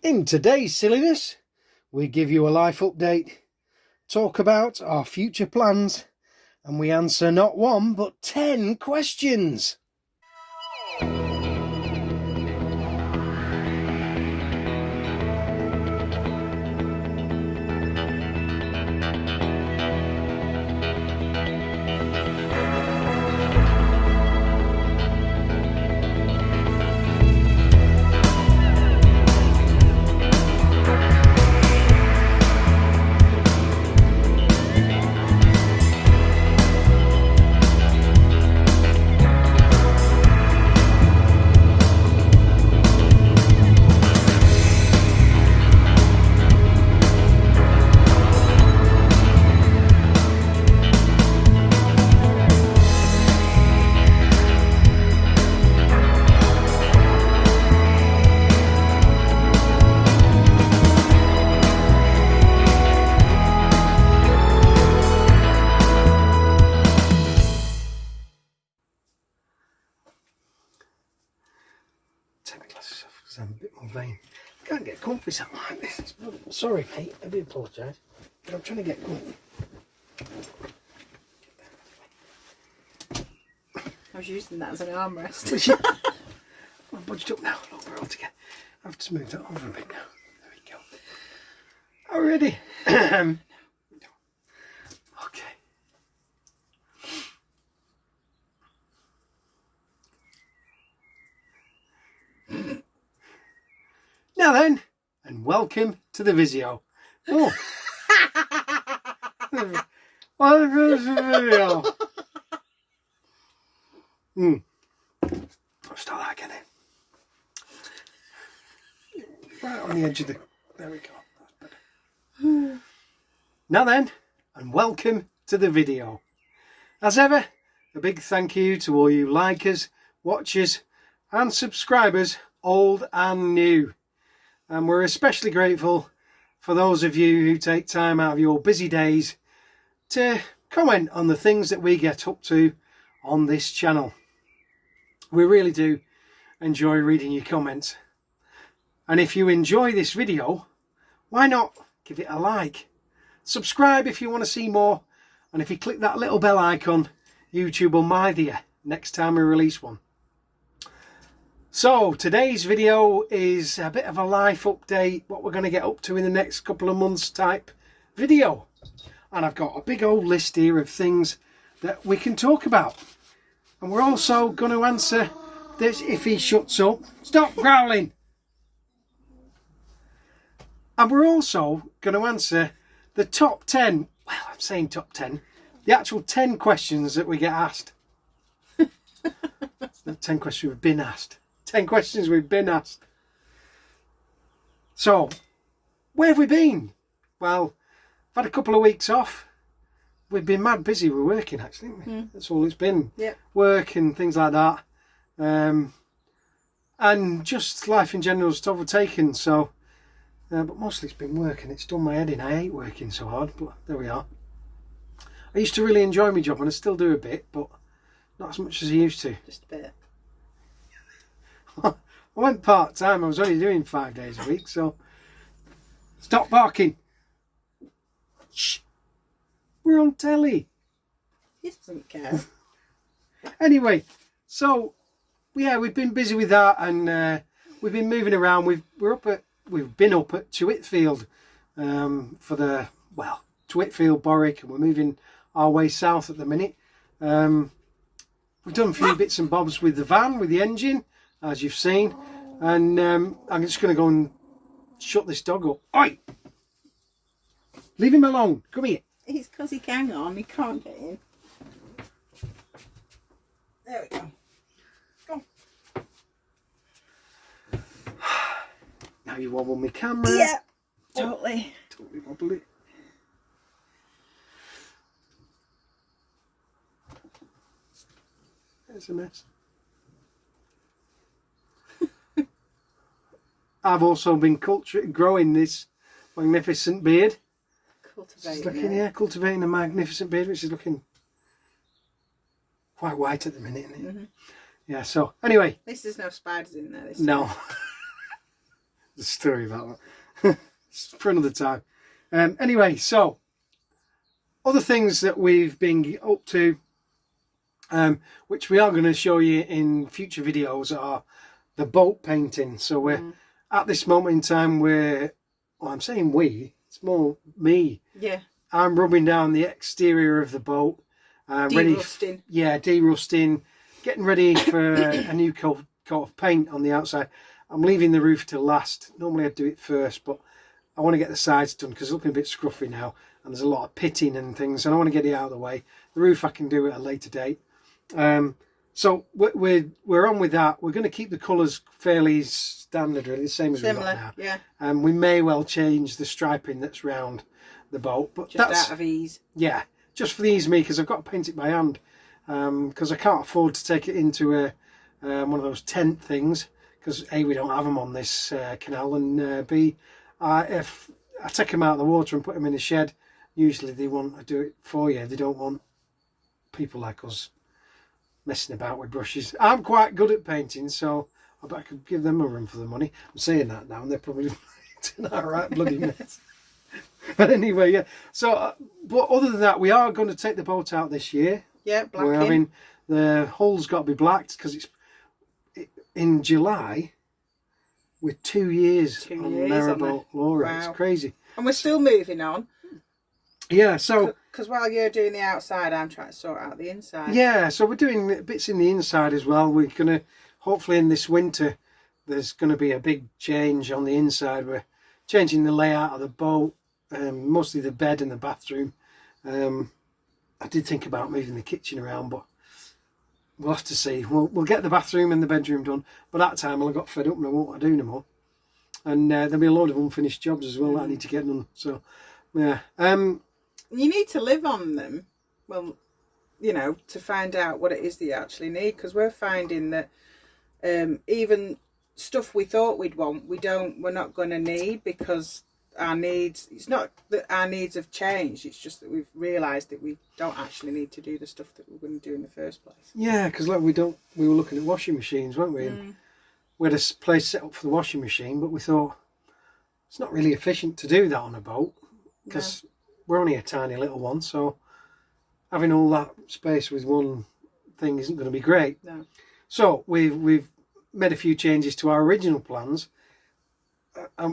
In today's silliness, we give you a life update, talk about our future plans, and we answer not 1 but 10 questions. Take my glasses off because I'm a bit more vain. I can't get comfy something like this. Sorry, mate. I do apologise. But I'm trying to get comfy. I was using that as an armrest. I'm budged up now. Look, we're all together. I have to smooth that over a bit now. There we go. Are we ready? Okay. Now then, and welcome to the video. Oh. Welcome to the video. I'll start that again. Right on the edge of the... There we go. That's better. Now then, and welcome to the video. As ever, a big thank you to all you likers, watchers and subscribers, old and new. And we're especially grateful for those of you who take time out of your busy days to comment on the things that we get up to on this channel. We really do enjoy reading your comments. And if you enjoy this video, why not give it a like? Subscribe if you want to see more. And if you click that little bell icon, YouTube will mind you next time we release one. So today's video is a bit of a life update, what we're going to get up to in the next couple of months type video. And I've got a big old list here of things that we can talk about. And we're also going to answer this if he shuts up. Stop growling! And we're also going to answer the top 10, well, I'm saying top 10, the actual 10 questions that we get asked. The 10 questions we've been asked. 10 questions we've been asked. So, where have we been? Well, I've had a couple of weeks off. We've been mad busy with working, actually, haven't we? That's all it's been. Yep. Work and things like that. And just life in general is overtaken, so... but mostly it's been work and it's done my head in. I hate working so hard, but there we are. I used to really enjoy my job and I still do a bit, but not as much as I used to. Just a bit. I went part-time. I was only doing 5 days a week, so... Stop barking. Shh. We're on telly. He doesn't care. Anyway, so yeah, we've been busy with that, and we've been moving around. We've been up at Whitfield for the to Whitfield, Borwick, and we're moving our way south at the minute. We've done a few bits and bobs with the van, with the engine, as you've seen, and I'm just going to go and shut this dog up. Oi! Leave him alone. Come here. It's because he can on. He can't get in. There we go. Go. Now you wobble my camera. Yeah, totally. Totally wobble it. There's a mess. I've also been growing this magnificent beard. Cultivating a magnificent beard, which is looking quite white at the minute, isn't it? Yeah, so anyway. At least there's no spiders in there this No. time. the story about that. It's for another time. Anyway, so other things that we've been up to, which we are going to show you in future videos, are the boat painting. So we're at this moment in time where, well, I'm saying we, it's more me. Yeah. I'm rubbing down the exterior of the boat. De-rusting. De-rusting, getting ready for a new coat of paint on the outside. I'm leaving the roof to last. Normally I'd do it first, but I want to get the sides done because it's looking a bit scruffy now, and there's a lot of pitting and things, and I want to get it out of the way. The roof I can do at a later date. So we're on with that. We're going to keep the colours fairly standard, really, the same as we've got now. Yeah. We may well change the striping that's round the boat, but Just that's out of ease. Yeah, just for the ease of me, because I've got to paint it by hand, because I can't afford to take it into a one of those tent things, because A, we don't have them on this canal, and B, if I take them out of the water and put them in a shed, usually they want to do it for you. They don't want people like us messing about with brushes. I'm quite good at painting, so I bet I could give them a run for the money. I'm saying that now, and they're probably an alright bloody mess. But anyway, yeah. So, but other than that, we are going to take the boat out this year. Yeah, blacking. We're having the hull's got to be blacked because it's in July. We're 2 years on Narrowboat, Laura. Wow. It's crazy. And we're still moving on. Yeah, so because while you're doing the outside, I'm trying to sort out the inside. Yeah, so we're doing bits in the inside as well. We're gonna hopefully in this winter there's going to be a big change on the inside. We're changing the layout of the boat, mostly the bed and the bathroom. I did think about moving the kitchen around, but we'll have to see. We'll get the bathroom and the bedroom done, but that time I'll have got fed up and I won't do no more. And there'll be a load of unfinished jobs as well that I need to get done. So yeah. You need to live on them, well, you know, to find out what it is that you actually need, because we're finding that even stuff we thought we'd want, we're not going to need, because our needs, it's not that our needs have changed, it's just that we've realised that we don't actually need to do the stuff that we're going to do in the first place. Yeah, because like we were looking at washing machines, weren't we? And we had a place set up for the washing machine, but we thought it's not really efficient to do that on a boat, because we're only a tiny little one, so having all that space with one thing isn't going to be great. No. So we've made a few changes to our original plans.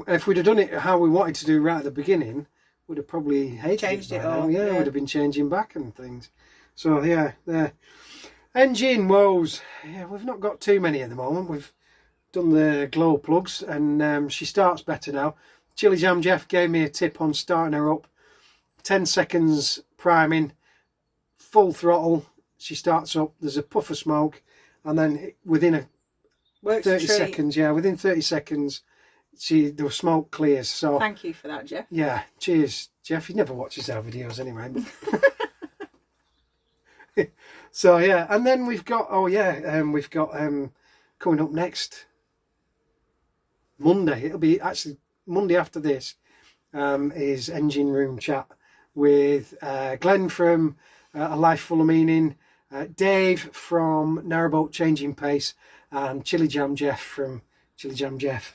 If we'd have done it how we wanted to do right at the beginning, we'd have probably hated changed it it by all. now. Yeah, we'd have been changing back and things. So yeah, the engine woes. Yeah, we've not got too many at the moment. We've done the glow plugs, and she starts better now. Chili Jam Jeff gave me a tip on starting her up. 10 seconds priming, full throttle, she starts up, there's a puff of smoke, and then within Works 30 seconds, within 30 seconds, the smoke clears. So thank you for that, Jeff. Yeah, cheers, Jeff. He never watches our videos anyway. But so yeah, and then we've got coming up next Monday. It'll be actually Monday after this. Is engine room chat with Glenn from A Life Full of Meaning, Dave from Narrowboat Changing Pace, and Chili Jam Jeff from Chili Jam Jeff.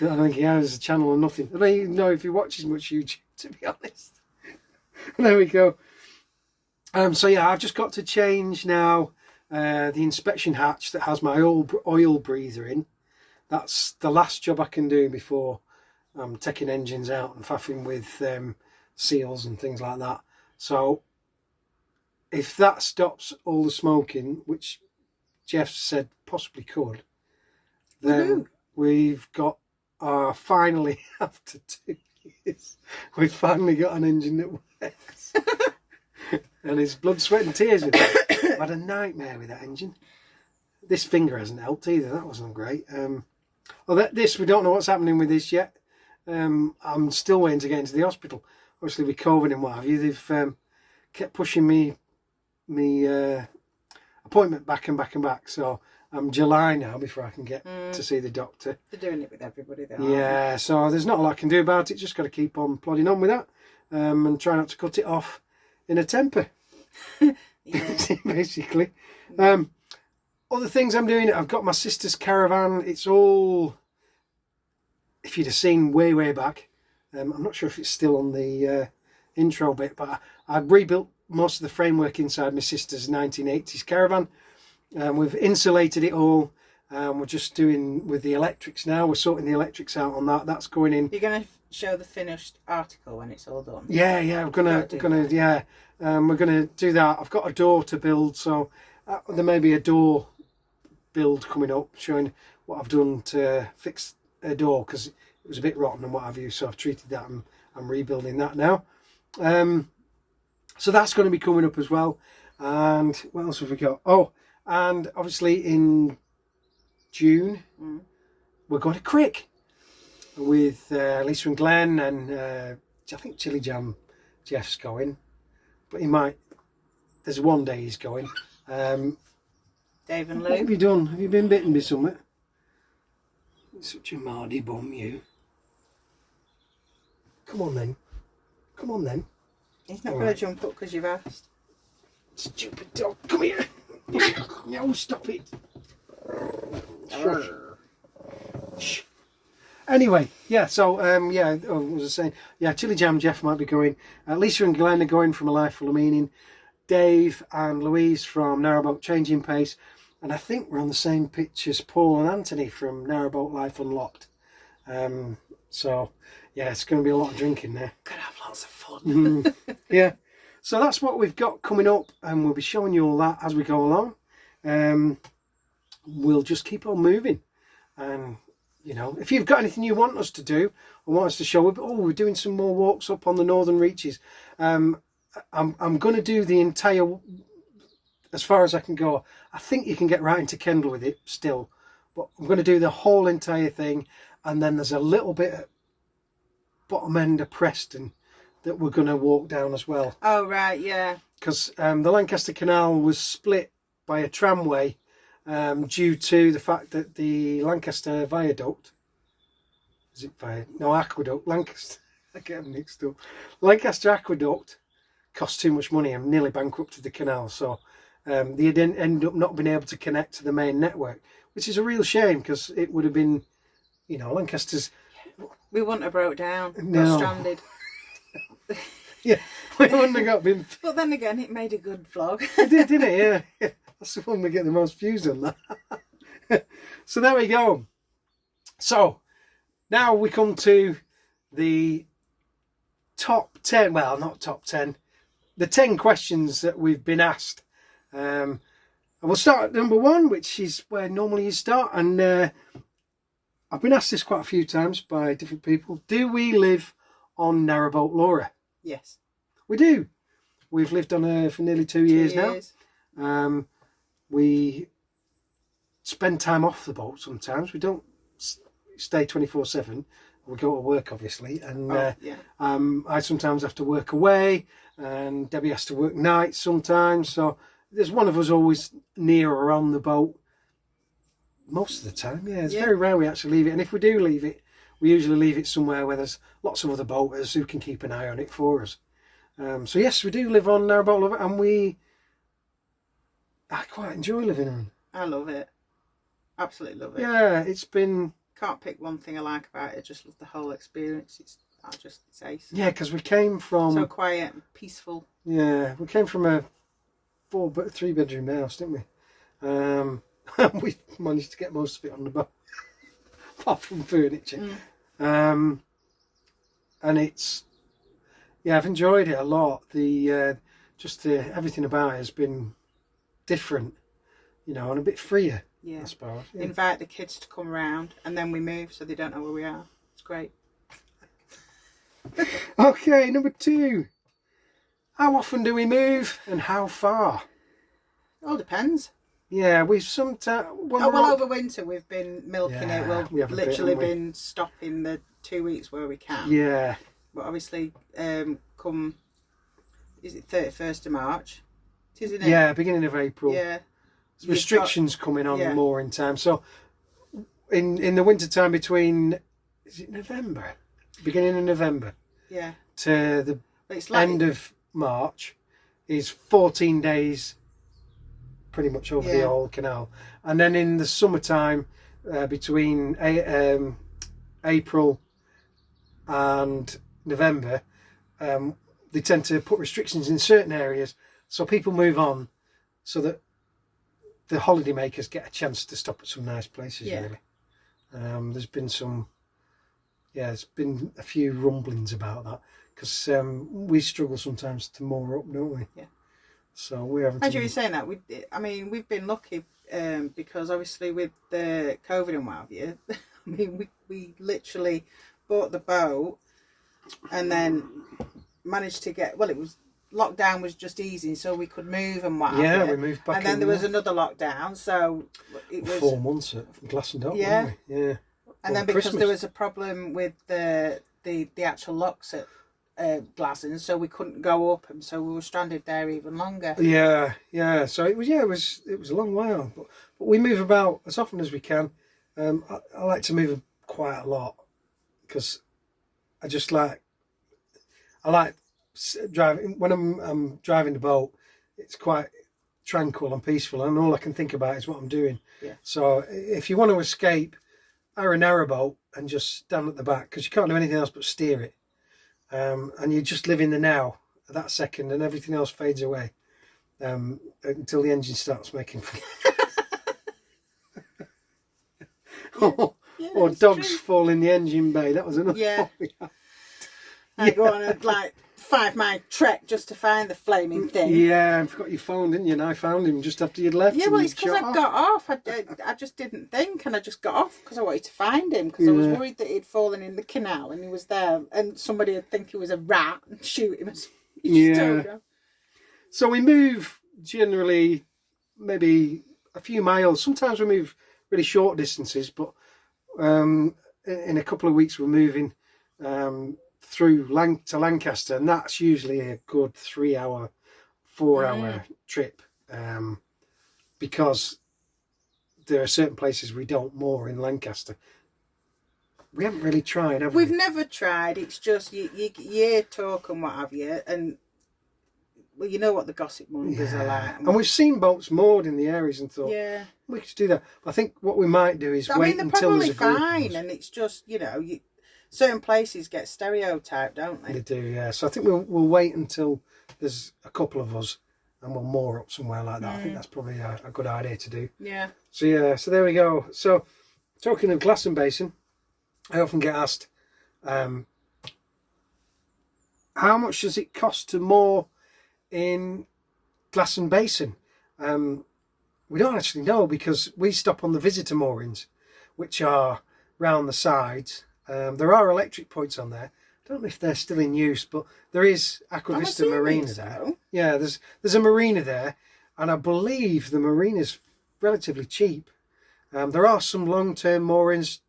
I don't think he has a channel or nothing. I don't even know if he watches much YouTube, to be honest. There we go. So yeah, I've just got to change now the inspection hatch that has my oil breather in. That's the last job I can do before I'm taking engines out and faffing with seals and things like that. So if that stops all the smoking, which Jeff said possibly could, then we've got finally, after 2 years, we've finally got an engine that works. And it's blood, sweat and tears with it. I've had a nightmare with that engine. This finger hasn't helped either. That wasn't great. We don't know what's happening with this yet. I'm still waiting to get into the hospital. Obviously with COVID and what have you, they've kept pushing me appointment back and back and back. So I'm July now before I can get to see the doctor. They're doing it with everybody though. Yeah, so there's not a lot I can do about it. Just got to keep on plodding on with that, and try not to cut it off in a temper. Basically. Other things I'm doing, I've got my sister's caravan. It's all if you'd have seen way back, I'm not sure if it's still on the intro bit, but I rebuilt most of the framework inside my sister's 1980s caravan. We've insulated it all. We're just doing with the electrics now. We're sorting the electrics out on that. That's going in. You're going to show the finished article when it's all done. Yeah, we're gonna do that. I've got a door to build, so there may be a door build coming up showing what I've done to fix a door because it was a bit rotten and what have you. So I've treated that and I'm rebuilding that now. So that's going to be coming up as well. And what else have we got? Oh, and obviously in June we're going to Crick with Lisa and Glenn, and I think Chili Jam Jeff's going, but he might. There's one day he's going. Dave and Lou. What have you done? Have you been bitten by something? You're such a mardy bum, you. Come on then. He's not going to jump up because you've asked. Stupid dog, come here. No, stop it. Shh. Anyway, yeah, so, what was I saying? Yeah, Chili Jam Jeff might be going. Lisa and Glenn are going from A Life Full of Meaning. Dave and Louise from Narrowboat Changing Pace. And I think we're on the same pitch as Paul and Anthony from Narrowboat Life Unlocked. So, yeah, it's going to be a lot of drinking there. Gonna have lots of fun. Yeah. So that's what we've got coming up, and we'll be showing you all that as we go along. We'll just keep on moving. And, you know, if you've got anything you want us to do or want us to show, we're doing some more walks up on the Northern Reaches. I'm going to do the entire, as far as I can go. I think you can get right into Kendal with it still, but I'm going to do the whole entire thing. And then there's a little bit at bottom end of Preston that we're going to walk down as well. Oh, right, yeah. Because the Lancaster Canal was split by a tramway due to the fact that the Lancaster Viaduct, Aqueduct, Lancaster, I get them mixed up. Lancaster Aqueduct cost too much money and nearly bankrupted the canal, so they didn't end up not being able to connect to the main network, which is a real shame because it would have been, you know, Lancaster's. We wouldn't have broke down, No. got stranded. Yeah, we wouldn't have got been. But then again, it made a good vlog. It did, didn't it? Yeah. That's the one we get the most views on that. So there we go. So now we come to the top 10. Well, not top 10. The 10 questions that we've been asked. And we'll start at number 1, which is where normally you start. And I've been asked this quite a few times by different people. Do we live on Narrowboat, Laura? Yes. We do. We've lived on her for nearly 2 years now. We spend time off the boat sometimes. We don't stay 24/7. We go to work, obviously. And I sometimes have to work away. And Debbie has to work nights sometimes. So there's one of us always near or on the boat. Most of the time, yeah. It's very rare we actually leave it. And if we do leave it, we usually leave it somewhere where there's lots of other boaters who can keep an eye on it for us. So yes, we do live on Narrowboat, and I quite enjoy living on. I love it. Absolutely love it. Yeah, it's been. Can't pick one thing I like about it. I just love the whole experience. It's ace. Yeah, because we came from. So quiet and peaceful. Yeah, we came from a 3-bedroom house, didn't we? We managed to get most of it on the boat, apart from furniture. And it's. Yeah, I've enjoyed it a lot. Everything about it has been different, you know, and a bit freer. Yeah. I suppose. Yeah. Invite the kids to come round, and then we move, so they don't know where we are. It's great. Okay, number 2. How often do we move, and how far? All depends. Yeah, we've sometimes. Over winter we've been milking it. We've literally been stopping the 2 weeks where we can. Yeah. But obviously, come, is it 31st of March? Isn't it? Yeah, beginning of April. Yeah. There's restrictions coming on more in time. So in the winter time between, is it November? Beginning of November. Yeah. To the end of March is 14 days pretty much over the whole canal. And then in the summertime between April and November, they tend to put restrictions in certain areas so people move on, so that the holiday makers get a chance to stop at some nice places. Really, there's been there's been a few rumblings about that, because we struggle sometimes to moor up, don't we? Yeah. So we haven't. As you were saying that, we've been lucky, because obviously with the COVID and what have you, I mean, we literally bought the boat and then managed to get, well, it was, lockdown was just easy, so we could move and what have you. Yeah, we moved back. And then there was another lockdown, so it was 4 months at Glastonbury. Yeah. Weren't we? Yeah. And then because there was a problem with the actual locks at Glasson, so we couldn't go up, and so we were stranded there even longer. Yeah. So it was a long while, but we move about as often as we can. I like to move quite a lot, because I like driving. When I'm driving the boat, it's quite tranquil and peaceful, and all I can think about is what I'm doing. Yeah. So if you want to escape, hire a narrowboat and just stand at the back, because you can't do anything else but steer it. And you just live in the now, that second, and everything else fades away until the engine starts making. or dogs fall in the engine bay. That was another. Yeah. I go on a 5-mile trek just to find the flaming thing. Yeah, I forgot you phoned, didn't you? And I found him just after you'd left. Yeah, well, it's because I got off. I just didn't think, and I just got off because I wanted to find him, because I was worried that he'd fallen in the canal and he was there, and somebody would think he was a rat and shoot him. So we move generally maybe a few miles. Sometimes we move really short distances, but in a couple of weeks we're moving through to Lancaster, and that's usually a good 3-hour, 4-hour trip, because there are certain places we don't moor in Lancaster. We haven't really tried, have we? We've never tried. It's just you hear talk and what have you, and well, you know what the gossip mongers are like. And we've seen boats moored in the areas and thought, we could do that. I think what we might do is wait until there's a group. They're probably fine, and it's just, certain places get stereotyped, don't they? They do, yeah. So I think we'll wait until there's a couple of us, and we'll moor up somewhere like that. I think that's probably a good idea to do. Yeah. So so there we go. So talking of Glasson Basin, I often get asked, how much does it cost to moor in Glasson Basin? We don't actually know, because we stop on the visitor moorings, which are round the sides. There are electric points on there. I don't know if they're still in use, but there is Aqua Vista Marina there. Yeah, there's a marina there, and I believe the marina's relatively cheap. There are some long-term moorings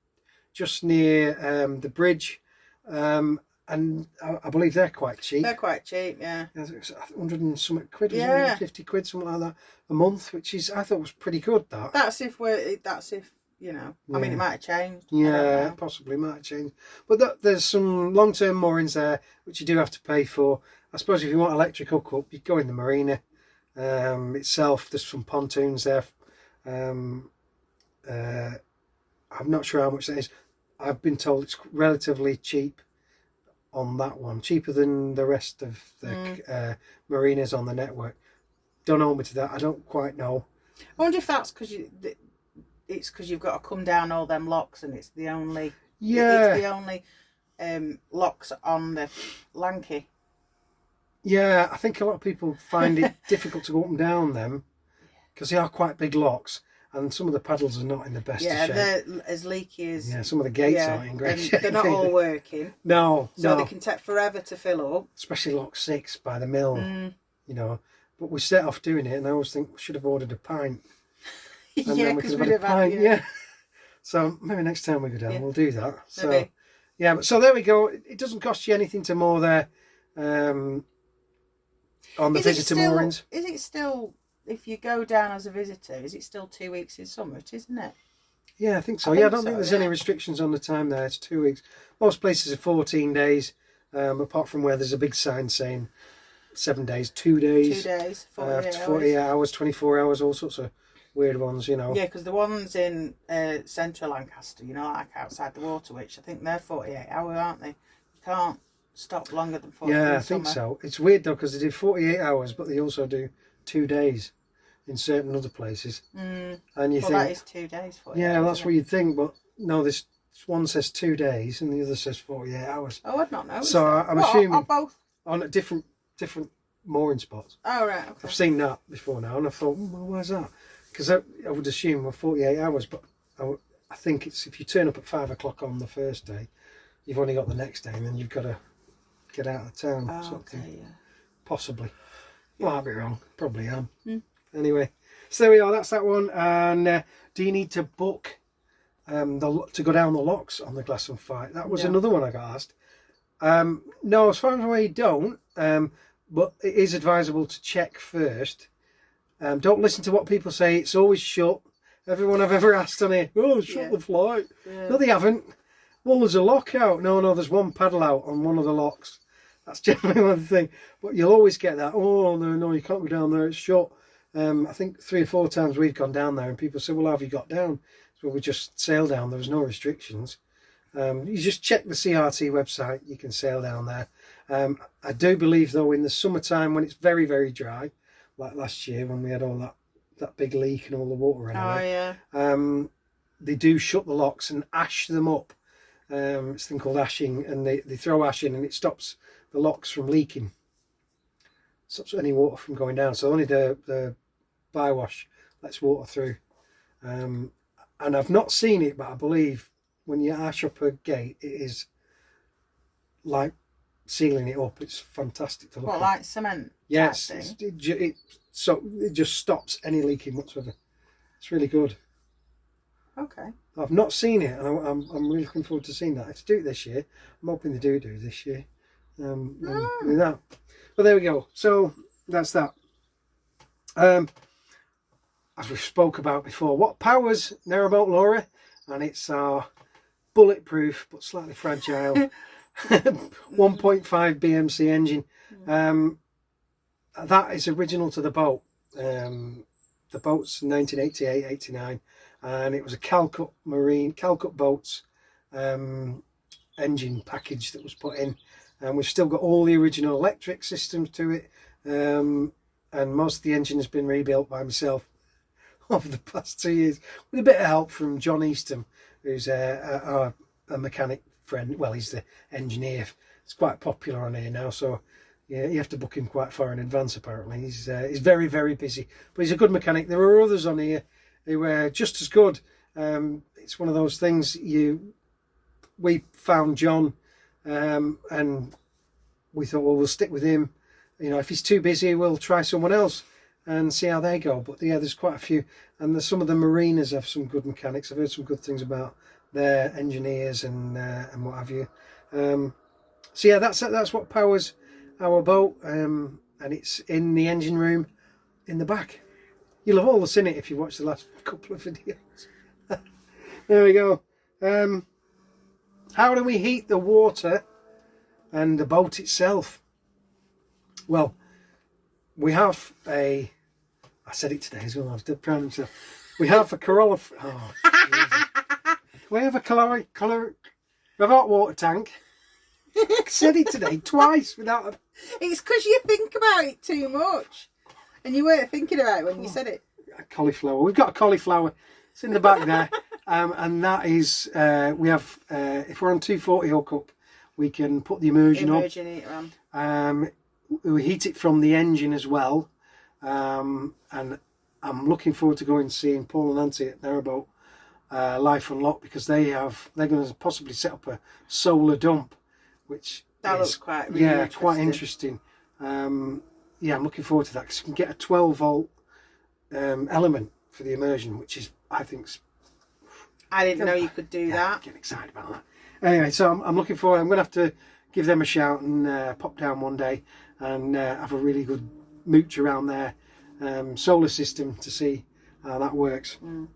just near the bridge, and I believe they're quite cheap. They're quite cheap, yeah. 100 and something quid, 150 quid, something like that a month, which I thought was pretty good. That's if I mean, it might have changed. Yeah, possibly might have changed. But there's some long-term moorings there, which you do have to pay for. I suppose if you want electric hookup, you go in the marina itself. There's some pontoons there. I'm not sure how much that is. I've been told it's relatively cheap on that one, cheaper than the rest of the marinas on the network. Don't hold me to that. I don't quite know. I wonder if that's because you've got to come down all them locks, and it's the only locks on the Lanky. Yeah, I think a lot of people find it difficult to go up and down them, because they are quite big locks, and some of the paddles are not in the best of shape. Yeah, they're as leaky as... Yeah, some of the gates aren't in great shape. They're not all working. No. They can take forever to fill up. Especially lock 6 by the mill, But we set off doing it, and I always think we should have ordered a pint. And then we could have had a pint, So maybe next time we go down, we'll do that. So maybe. So there we go. It doesn't cost you anything to moor there on the visitor moorings. Is it still, if you go down as a visitor, is it still 2 weeks in summer, isn't it? Yeah, I think so. I don't think there's any restrictions on the time there. It's 2 weeks. Most places are 14 days, apart from where there's a big sign saying 7 days, 2 days. 2 days, 48 hours, 24 hours, all sorts of weird ones, you know. Yeah, because the ones in central Lancaster, you know, like outside the Waterwitch, I think they're 48 hours, aren't they? You can't stop longer than 48 hours. Yeah, I think so. It's weird though, because they do 48 hours, but they also do 2 days in certain other places. And you think, that is 2 days. 48 yeah, hours, that's what you'd think, but no, this one says 2 days and the other says 48 hours. Oh, I'd not know. So I'm assuming on both on a different mooring spots. Oh, right. Okay. I've seen that before now, and I thought, well, where's that? Because I would assume we're 48 hours, but I think it's if you turn up at 5 o'clock on the first day, you've only got the next day, and then you've got to get out of town. Okay, yeah. Possibly. Well, I'll be wrong. Probably am. Anyway, so there we are. That's that one. And do you need to book to go down the locks on the Glass and Fight? That was another one I got asked. No, as far as I know, you don't. But it is advisable to check first. Don't listen to what people say. It's always shut. Everyone I've ever asked on here, shut the flight. Yeah. No, they haven't. Well, there's a lock out. No, there's one paddle out on one of the locks. That's generally one thing. But you'll always get that, oh, no, you can't go down there. It's shut. I think 3 or 4 times we've gone down there and people say, well, how have you got down? So we just sailed down. There was no restrictions. You just check the CRT website. You can sail down there. I do believe, though, in the summertime when it's very, very dry, like last year when we had all that big leak and all the water anyway. Oh, yeah. They do shut the locks and ash them up. It's a thing called ashing, and they throw ash in and it stops the locks from leaking. Stops any water from going down. So only the bywash lets water through. And I've not seen it, but I believe when you ash up a gate, it is like sealing it up. It's fantastic to look at. Like cement? Yes, it just stops any leaking whatsoever. It's really good. Okay. I've not seen it, and I'm really looking forward to seeing that. If they do it this year, I'm hoping they do this year. With that. But there we go. So that's that. As we spoke about before, what powers Narrowboat, Laura? And it's our bulletproof but slightly fragile 1.5 BMC engine. That is original to the boat. The boat's 1988-89, and it was a Calcut Boats engine package that was put in, and we've still got all the original electric systems to it, and most of the engine has been rebuilt by myself over the past 2 years with a bit of help from John Eastham, who's a mechanic friend. Well, he's the engineer. It's quite popular on here now, so yeah, you have to book him quite far in advance apparently. He's very, very busy, but he's a good mechanic. There are others on here who are just as good. It's one of those things, we found John, and we thought, well, we'll stick with him. You know, if he's too busy, we'll try someone else and see how they go. But yeah, there's quite a few, and there's some of the marinas have some good mechanics. I've heard some good things about their engineers and what have you. So yeah, that's what powers our boat, and it's in the engine room in the back. You'll have all seen it if you watch the last couple of videos. There we go. How do we heat the water and the boat itself? Well, we have I said it today as well, I was dead proud of myself. We have a Corolla, we have a hot water tank. I said it today twice without a... It's because you think about it too much, and you weren't thinking about it when you said it. A cauliflower. We've got a cauliflower. It's in the back there, and that is we have. If we're on 240 hookup, we can put the immersion heater on. We heat it from the engine as well, and I'm looking forward to going and seeing Paul and Nancy at Narrowboat Life Unlocked, because they're going to possibly set up a solar dump, which looks quite interesting. Yeah, I'm looking forward to that, because you can get a 12 volt element for the immersion, which is, I think, I didn't know you could do that. I'm getting excited about that. Anyway, so I'm looking forward. I'm going to have to give them a shout and pop down one day and have a really good mooch around their solar system to see how that works. We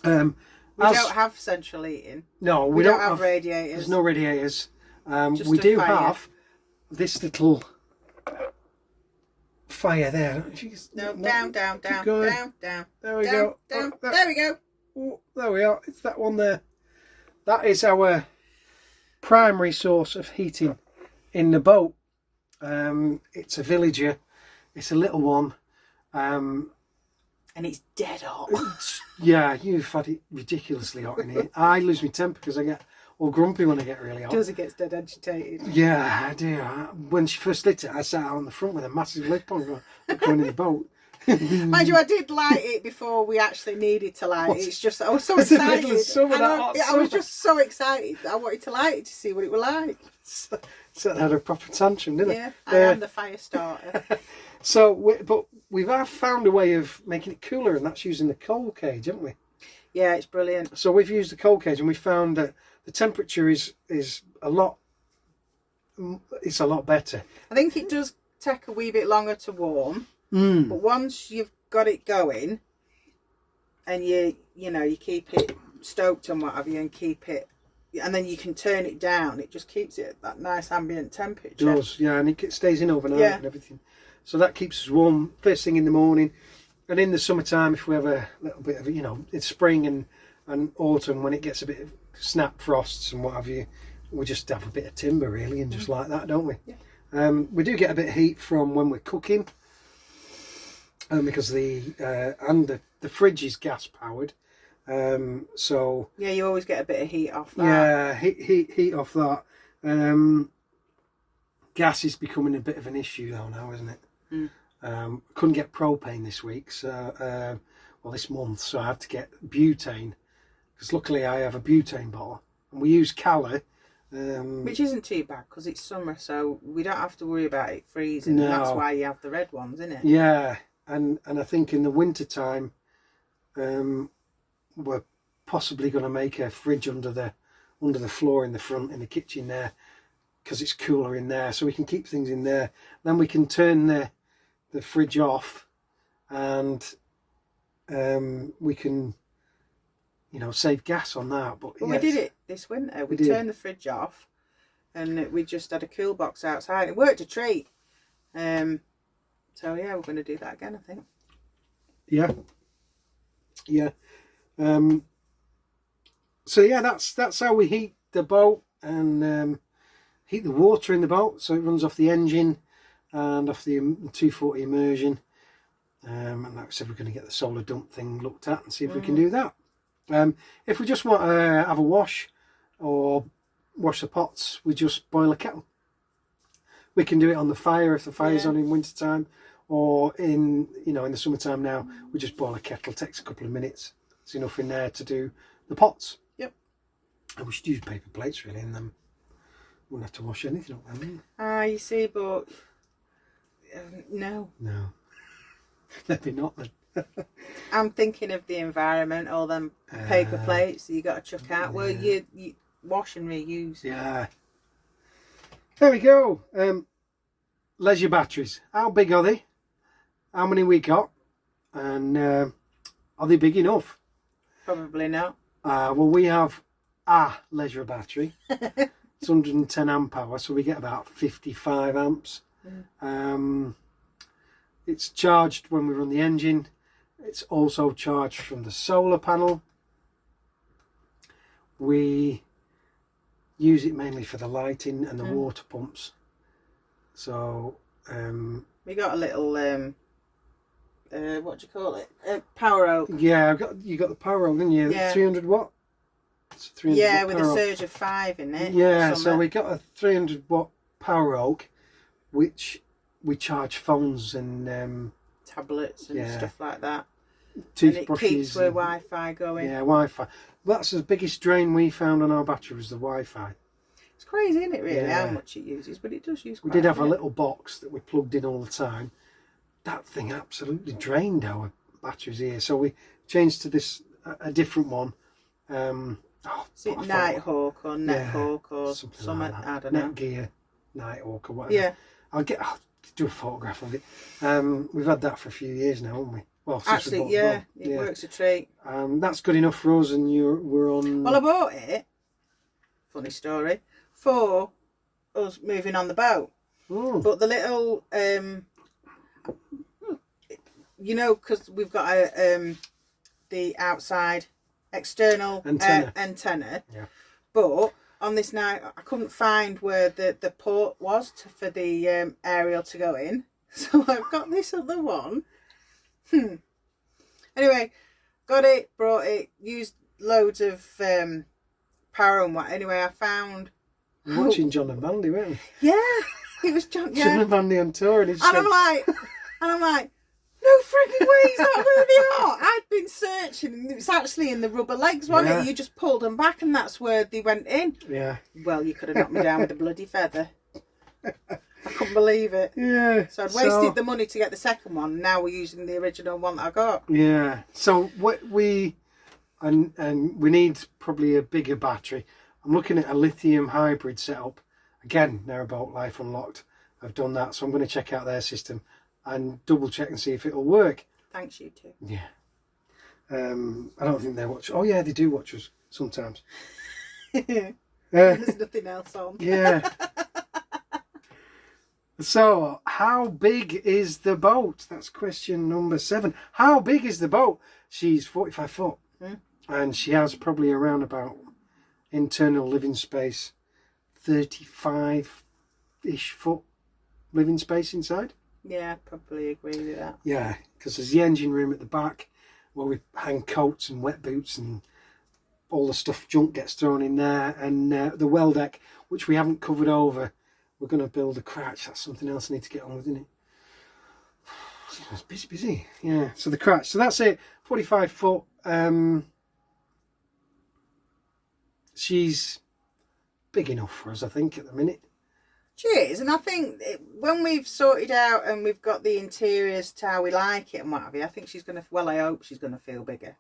don't have central heating. No, we don't have radiators. There's no radiators. We do have this little fire there. No, down. Going. Down. There we Down, go. down. Oh, There we go. oh, there we are. It's that one there. That is our primary source of heating in the boat. It's a Villager. It's a little one. And it's dead hot. Yeah, you've had it ridiculously hot in here. I lose my temper because I get all grumpy when I get really hot. Does it get dead agitated? Yeah, I do. When she first lit it, I sat out on the front with a massive lip on going in the boat. Mind you, I did light it before we actually needed to light it. It's just, I was so It's the middle of excited. summer, that hot I was just so excited that I wanted to light it to see what it was like. So it had a proper tantrum, didn't it? Yeah, I am the fire starter. But we have found a way of making it cooler, and that's using the coal cage, haven't we? Yeah, it's brilliant. So we've used the coal cage, and we found that the temperature is a lot. It's a lot better. I think it does take a wee bit longer to warm, but once you've got it going, and you keep it stoked and what have you, and keep it, and then you can turn it down. It just keeps it at that nice ambient temperature. It does, yeah, and it stays in overnight and everything. So that keeps us warm first thing in the morning. And in the summertime, if we have a little bit of, it's spring and autumn, when it gets a bit of snap frosts and what have you, we just have a bit of timber really, and just like that, don't we? Yeah. We do get a bit of heat from when we're cooking, because the fridge is gas powered. So yeah, you always get a bit of heat off that. Yeah, heat off that. Gas is becoming a bit of an issue though now, isn't it? Couldn't get propane this week, so this month, so I had to get butane, because luckily I have a butane bottle, and we use Cala, which isn't too bad because it's summer, so we don't have to worry about it freezing. No. That's why you have the red ones, isn't it? Yeah, and I think in the winter time, we're possibly going to make a fridge under the floor in the front in the kitchen there, because it's cooler in there, so we can keep things in there. Then we can turn the fridge off, and we can save gas on that. But we did it this winter. We turned the fridge off, and we just had a cool box outside. It worked a treat. So yeah, we're going to do that again, I think. Yeah. So yeah, that's how we heat the boat, and heat the water in the boat, so it runs off the engine and off the 240 immersion. And like I said, we're going to get the solar dump thing looked at and see if we can do that. If we just want to have a wash or wash the pots, we just boil a kettle. We can do it on the fire if the fire's on in winter time, or in the summertime now, we just boil a kettle. It takes a couple of minutes. It's enough in there to do the pots. Yep. And we should use paper plates really, and then we won't have to wash anything up then. You see, but no. Maybe not then. I'm thinking of the environment, all them paper plates that you got to chuck out. Well, you wash and reuse. Yeah. There we go. Leisure batteries. How big are they? How many we got? And are they big enough? Probably not. Well, we have a leisure battery. It's 110 amp hour, so we get about 55 amps. It's charged when we run the engine. It's also charged from the solar panel. We use it mainly for the lighting and the water pumps. So we got a little what do you call it? Power oak. Yeah, you got the power oak, didn't you? Yeah. 300 watt. It's 300 yeah, watt with a oak. surge of 5 in it. Yeah, so we got a 300 watt power oak, which we charge phones and tablets and stuff like that. Toothbrushes. And it keeps with Wi-Fi going. Yeah, Wi-Fi. That's the biggest drain we found on our battery, was the Wi-Fi. It's crazy, isn't it, really, how much it uses, but it does use quite We did have a a bit. little box that we plugged in all the time. That thing absolutely drained our batteries here, so we changed to this a different one. Is it Nighthawk or Nethawk or something like that? I don't know. Netgear, Nighthawk or whatever. Yeah. I'll do a photograph of it. We've had that for a few years now, haven't we? Well, since actually, we bought it works a treat. That's good enough for us, and we're on. Well, I bought it. Funny story, for us moving on the boat. But the little you know, because we've got the outside external antenna. Yeah. But on this night, I couldn't find where the port was for the aerial to go in. So I've got this other one. Anyway, got it, brought it, used loads of power and what. Anyway, I found... Watching John and Mandy, weren't we? Yeah, it was John. Yeah. John and Mandy on tour, and I'm like, no frigging way, is that where they are? I'd been searching, and it was actually in the rubber legs, wasn't it? You just pulled them back, and that's where they went in. Yeah. Well, you could have knocked me down with a bloody feather. I couldn't believe it. Yeah. So I'd wasted the money to get the second one. Now we're using the original one that I got. Yeah. So what we need probably a bigger battery. I'm looking at a lithium hybrid setup. Again, Narrowboat Life Unlocked. I've done that, so I'm going to check out their system and double check and see if it'll work. Thanks, you too. Yeah. I don't think they watch. Oh yeah, they do watch us sometimes. There's nothing else on. Yeah. So, how big is the boat? That's question number 7. How big is the boat? She's 45 foot. And she has probably around about internal living space 35-ish foot living space inside. Yeah, probably agree with that. Yeah, because there's the engine room at the back where we hang coats and wet boots and all the stuff, junk gets thrown in there, and the well deck, which we haven't covered over. We're going to build a cratch. That's something else I need to get on with, isn't it? It's busy. Yeah, so the cratch. So that's it. 45 foot. She's big enough for us, I think, at the minute. She is, and I think when we've sorted out and we've got the interiors to how we like it and what have you, I think she's going to, well, I hope she's going to feel bigger.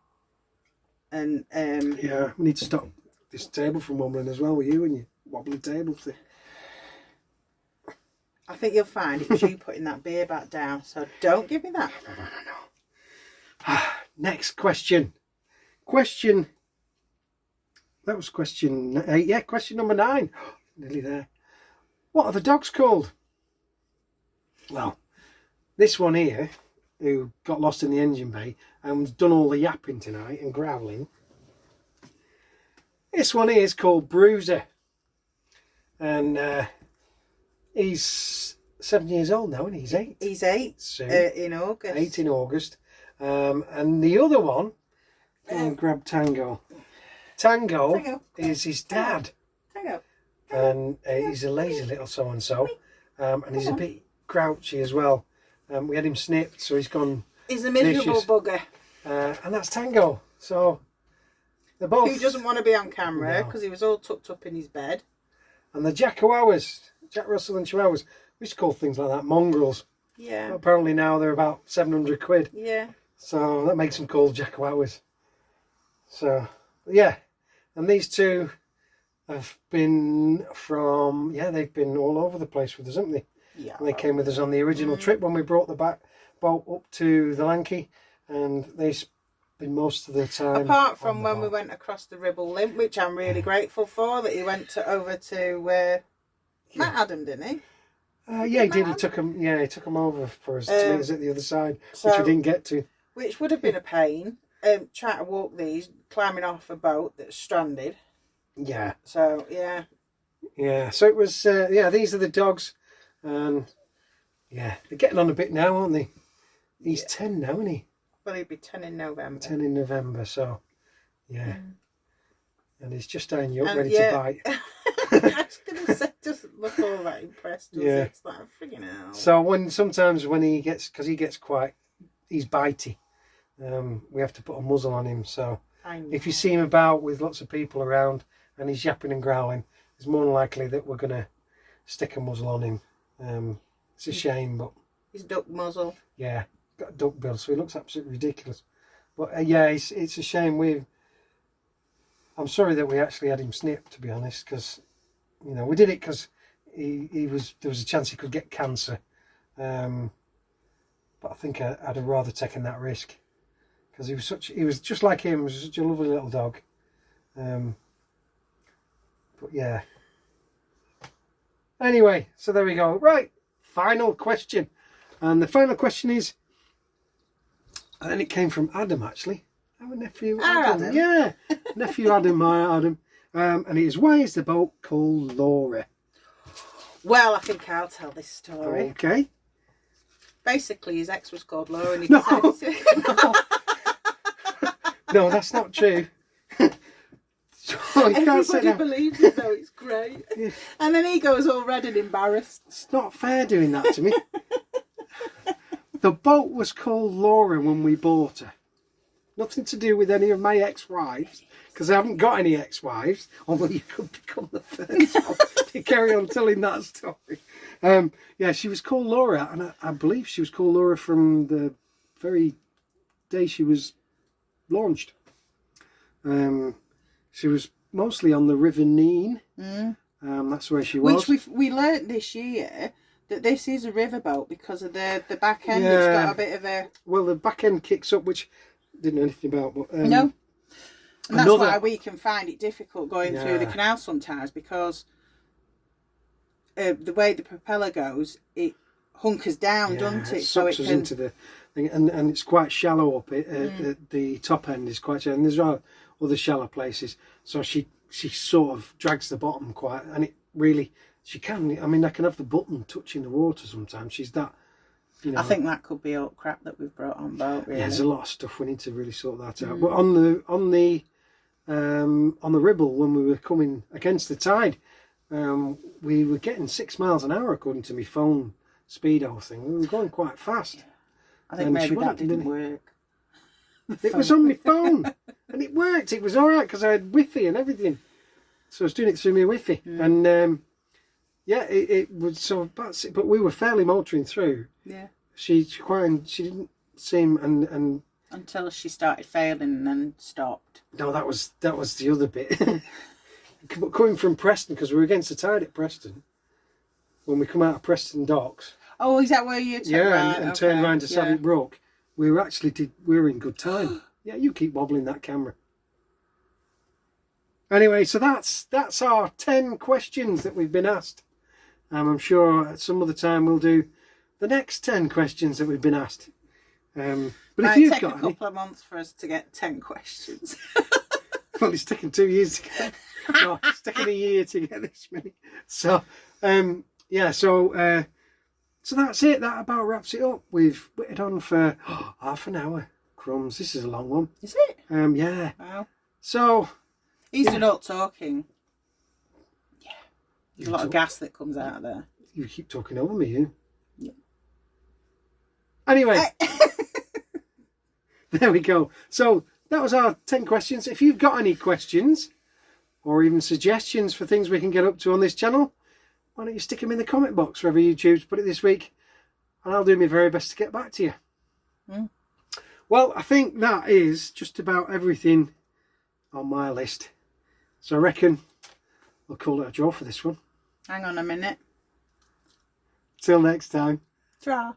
And yeah, we need to stop this table from wobbling as well with you and your wobbly table thing. I think you'll find it was you putting that beer back down, so don't give me that. No. Next question. That was question 8. Yeah, question number 9. Nearly there. What are the dogs called? Well, this one here, who got lost in the engine bay and done all the yapping tonight and growling. This one here is called Bruiser. And he's 7 years old now, and he's 8. He's 8 soon. In August. 8 in August. And the other one, go and grab Tango. Tango is his dad. Tango. And he's a lazy little so-and-so. And he's a bit grouchy as well. We had him snipped, so he's gone He's a miserable vicious. bugger. And that's Tango. So they're both... Who doesn't want to be on camera because he was all tucked up in his bed. And the Jack Russell and Chihuahuas, we used to call things like that mongrels. Yeah. But apparently now they're about 700 quid. Yeah. So that makes them called Jack Chihuahuas. So, yeah. And these two have been from, they've been all over the place with us, haven't they? Yeah. And they came with us on the original trip when we brought the back boat up to the Lanky, and they've been most of the time. Apart from when we went across the Ribble Limp, which I'm really grateful for, that he went over to Matt Adam, didn't he? Yeah, he did. He took them over for us to meet us at the other side, which we didn't get to. Which would have been a pain. Trying to walk these, climbing off a boat that's stranded. Yeah. So, yeah. Yeah, so it was, these are the dogs. And, yeah, they're getting on a bit now, aren't they? He's 10 now, isn't he? Well, he'll be 10 in November. 10 in November, so, yeah. And he's just eyeing you up, ready to bite. I was going to say, doesn't look all that impressed, does he? It's like, friggin' hell. So sometimes when he gets, because he gets he's bitey. We have to put a muzzle on him, so if you see him about with lots of people around and he's yapping and growling, it's more than likely that we're going to stick a muzzle on him. It's a shame, but... His duck muzzle. Yeah, got a duck bill, so he looks absolutely ridiculous. But it's a shame. I'm sorry that we actually had him snipped, to be honest, because, we did it because there was a chance he could get cancer. But I think I'd have rather taken that risk. Because he was just like him, he was such a lovely little dog. But yeah. Anyway, so there we go. Right, final question. And the final question is, and it came from Adam, actually. Our nephew Adam. Adam. Yeah, nephew Adam, my Adam. And it is, why is the boat called Laura? Well, I think I'll tell this story. Okay. Basically, his ex was called Laura and he No. decided to... No, that's not true. So you can't say Everybody that. believes it though, it's great. Yeah. And then he goes all red and embarrassed. It's not fair doing that to me. The boat was called Laura when we bought her. Nothing to do with any of my ex-wives, because I haven't got any ex-wives, although you could become the first one to carry on telling that story. Yeah, she was called Laura, and I believe she was called Laura from the very day she was launched. She was mostly on the River Nene. That's where she was. Which we learnt this year that this is a riverboat because of the back end. Yeah. It's got a bit of a... Well, the back end kicks up, which I didn't know anything about. But, No. And that's another- why we can find it difficult going through the Yeah. canal sometimes, because the way the propeller goes, it hunkers down, doesn't it? So it sucks us can... into the thing, and it's quite shallow up. At the top end is quite shallow, and there's other shallow places. So she sort of drags the bottom quite, and it really, she can. I mean, I can have the button touching the water sometimes. She's that. You know, I think that could be all crap that we've brought on boat. Really. yeah, there's a lot of stuff we need to really sort that out. But on the Ribble, when we were coming against the tide, we were getting 6 miles an hour according to my phone speedo thing. We were going quite fast. I think and maybe she that wasn't didn't really- work. It was on my phone, and it worked. It was all right because I had Wi-Fi and everything. So I was doing it through my Wi-Fi, and yeah, it was so. But we were fairly motoring through. Yeah. She didn't seem and Until she started failing and then stopped. no, that was the other bit. Coming from Preston, because we were against the tide at Preston. When we come out of Preston docks, Oh, is that where you took and turn round to Savick Brook, we were in good time. Yeah, you keep wobbling that camera. Anyway, so that's our 10 questions that we've been asked. I'm sure at some other time we'll do the next 10 questions that we've been asked. But if Might you've take got a couple of months for us to get 10 questions. well, it's taken 2 years to get. No, it's taken a year to get this many. So, yeah, so that's it. That about wraps it up. We've waited on for half an hour. Crumbs, this is a long one. Is it? Yeah. Wow. So He's done all talking. Yeah. There's a lot of talk. gas that comes out of there. You keep talking over me, you. Yeah. Anyway, there we go. So that was our 10 questions. If you've got any questions or even suggestions for things we can get up to on this channel, why don't you stick them in the comment box wherever you choose to put it this week, and I'll do my very best to get back to you. Well, I think that is just about everything on my list. So I reckon we'll call it a draw for this one. Hang on a minute. Till next time. Ta.